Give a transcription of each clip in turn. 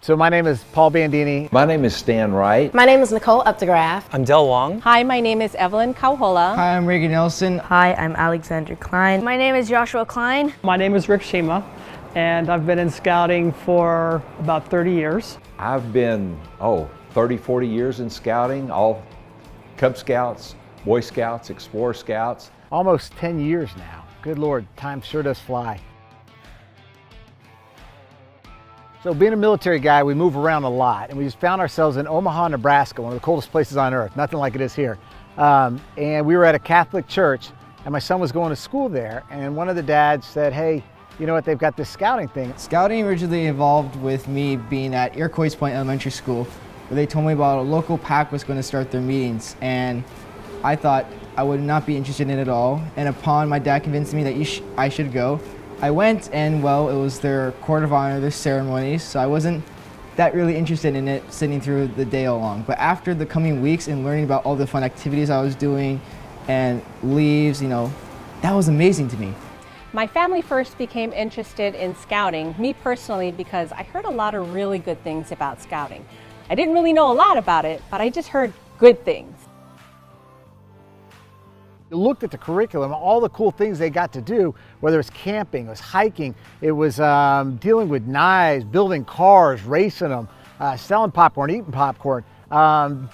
So my name is Paul Bandini. My name is Stan Wright. My name is Nicole Updegraff. I'm Del Wong. Hi, my name is Evelyn Kauhola. Hi, I'm Reagan Nelson. Hi, I'm Alexander Klein. My name is Joshua Klein. My name is Rick Shima, and I've been in scouting for about 30 years. I've been, 30, 40 years in scouting, all Cub Scouts, Boy Scouts, Explorer Scouts. Almost 10 years now. Good Lord, time sure does fly. So being a military guy, we move around a lot, and we just found ourselves in Omaha, Nebraska, one of the coldest places on earth, nothing like it is here. And we were at a Catholic church, and my son was going to school there, and one of the dads said, hey, you know what, they've got this scouting thing. Scouting originally evolved with me being at Iroquois Point Elementary School, where they told me about a local pack was going to start their meetings, and I thought I would not be interested in it at all. And upon my dad convincing me that I should go, I went, and well, it was their court of honor, their ceremonies, so I wasn't that really interested in it sitting through the day along. But after the coming weeks and learning about all the fun activities I was doing and leaves, that was amazing to me. My family first became interested in scouting, me personally, because I heard a lot of really good things about scouting. I didn't really know a lot about it, but I just heard good things. You looked at the curriculum, all the cool things they got to do, whether it's camping, it was hiking, it was dealing with knives, building cars, racing them, selling popcorn, eating popcorn,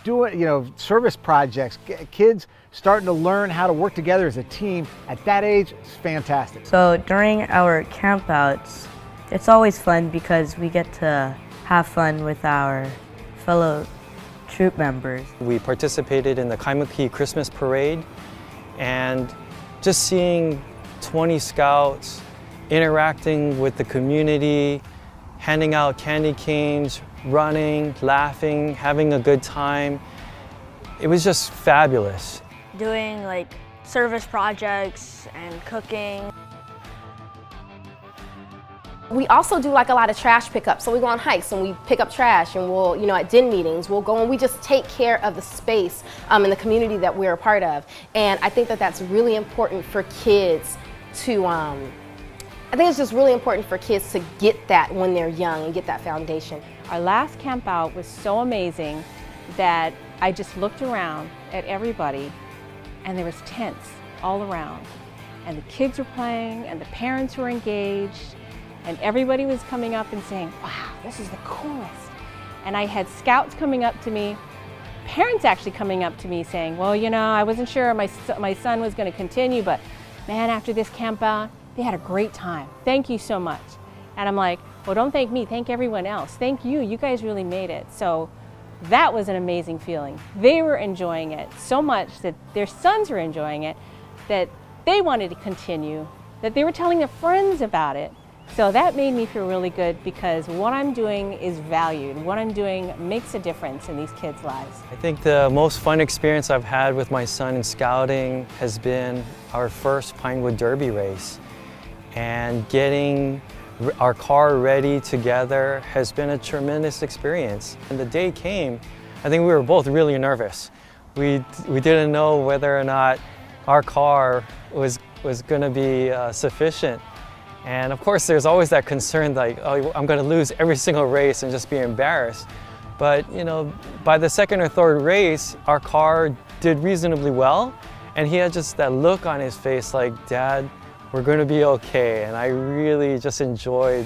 doing service projects, kids starting to learn how to work together as a team at that age. It's fantastic. So during our campouts, it's always fun because we get to have fun with our fellow troop members. We participated in the Kaimuki Christmas Parade, and just seeing 20 scouts interacting with the community, handing out candy canes, running, laughing, having a good time. It was just fabulous. Doing like service projects and cooking. We also do like a lot of trash pickup. So we go on hikes and we pick up trash, and we'll, at den meetings, we'll go and we just take care of the space in the community that we're a part of. And I think that that's really important for kids to, I think it's just really important for kids to get that when they're young and get that foundation. Our last camp out was so amazing that I just looked around at everybody, and there was tents all around. And the kids were playing, and the parents were engaged, and everybody was coming up and saying, wow, this is the coolest. And I had scouts coming up to me, parents actually coming up to me saying, well, I wasn't sure my son was going to continue, but man, after this camp out, they had a great time. Thank you so much. And I'm like, well, don't thank me, thank everyone else. Thank you, you guys really made it. So that was an amazing feeling. They were enjoying it so much that their sons were enjoying it, that they wanted to continue, that they were telling their friends about it. So that made me feel really good because what I'm doing is valued. What I'm doing makes a difference in these kids' lives. I think the most fun experience I've had with my son in scouting has been our first Pinewood Derby race. And getting our car ready together has been a tremendous experience. And the day came, I think we were both really nervous. We didn't know whether or not our car was going to be sufficient. And of course, there's always that concern like, oh, I'm going to lose every single race and just be embarrassed. But by the second or third race, our car did reasonably well. And he had just that look on his face like, Dad, we're going to be okay. And I really just enjoyed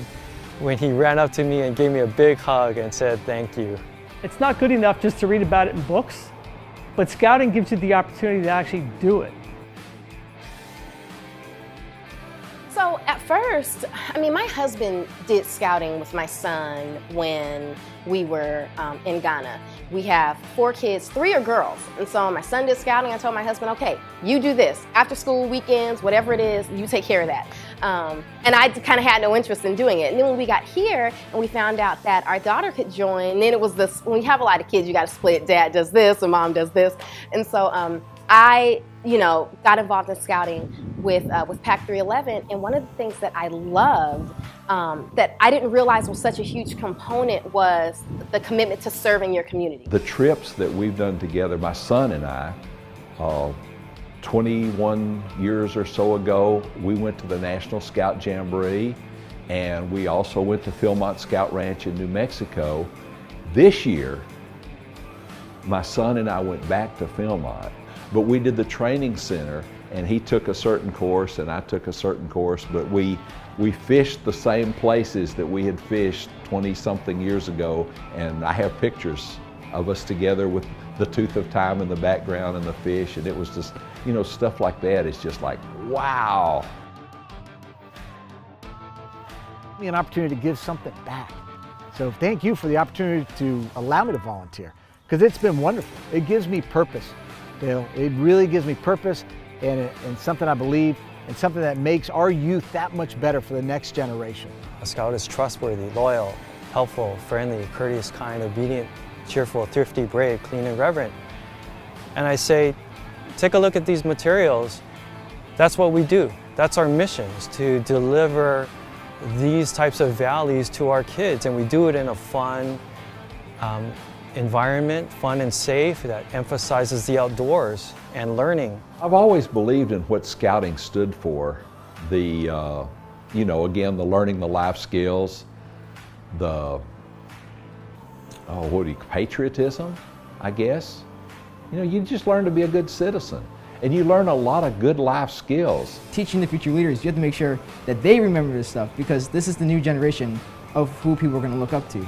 when he ran up to me and gave me a big hug and said, thank you. It's not good enough just to read about it in books, but scouting gives you the opportunity to actually do it. So at first, my husband did scouting with my son when we were in Ghana. We have 4 kids, 3 are girls. And so my son did scouting. I told my husband, okay, you do this. After school, weekends, whatever it is, you take care of that. And I kind of had no interest in doing it. And then when we got here and we found out that our daughter could join, and then it was this, when you have a lot of kids, you got to split. Dad does this and Mom does this. And so I got involved in scouting with PAC 311, and one of the things that I loved that I didn't realize was such a huge component was the commitment to serving your community. The trips that we've done together, my son and I, 21 years or so ago, we went to the National Scout Jamboree And we also went to Philmont Scout Ranch in New Mexico. This year, my son and I went back to Philmont, but we did the training center, and he took a certain course and I took a certain course, but we fished the same places that we had fished 20-something years ago, and I have pictures of us together with the tooth of time in the background and the fish, and it was just, you know, stuff like that. It's just like, wow. Me an opportunity to give something back. So thank you for the opportunity to allow me to volunteer, because it's been wonderful. It gives me purpose, Dale. It really gives me purpose and something I believe, and something that makes our youth that much better for the next generation. A scout is trustworthy, loyal, helpful, friendly, courteous, kind, obedient, cheerful, thrifty, brave, clean, and reverent. And I say, take a look at these materials. That's what we do. That's our mission, is to deliver these types of values to our kids, and we do it in a fun environment, fun and safe, that emphasizes the outdoors and learning. I've always believed in what Scouting stood for. The, you know, again, the learning the life skills, the, patriotism, I guess. You know, you just learn to be a good citizen. And you learn a lot of good life skills. Teaching the future leaders, you have to make sure that they remember this stuff, because this is the new generation of who people are going to look up to.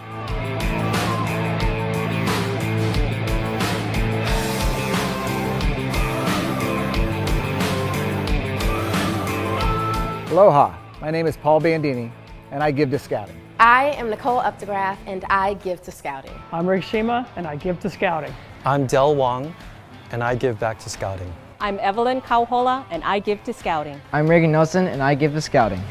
Aloha, my name is Paul Bandini, and I give to Scouting. I am Nicole Updegraff, and I give to Scouting. I'm Rick Shima, and I give to Scouting. I'm Del Wong, and I give back to Scouting. I'm Evelyn Kauhola, and I give to Scouting. I'm Reagan Nelson, and I give to Scouting.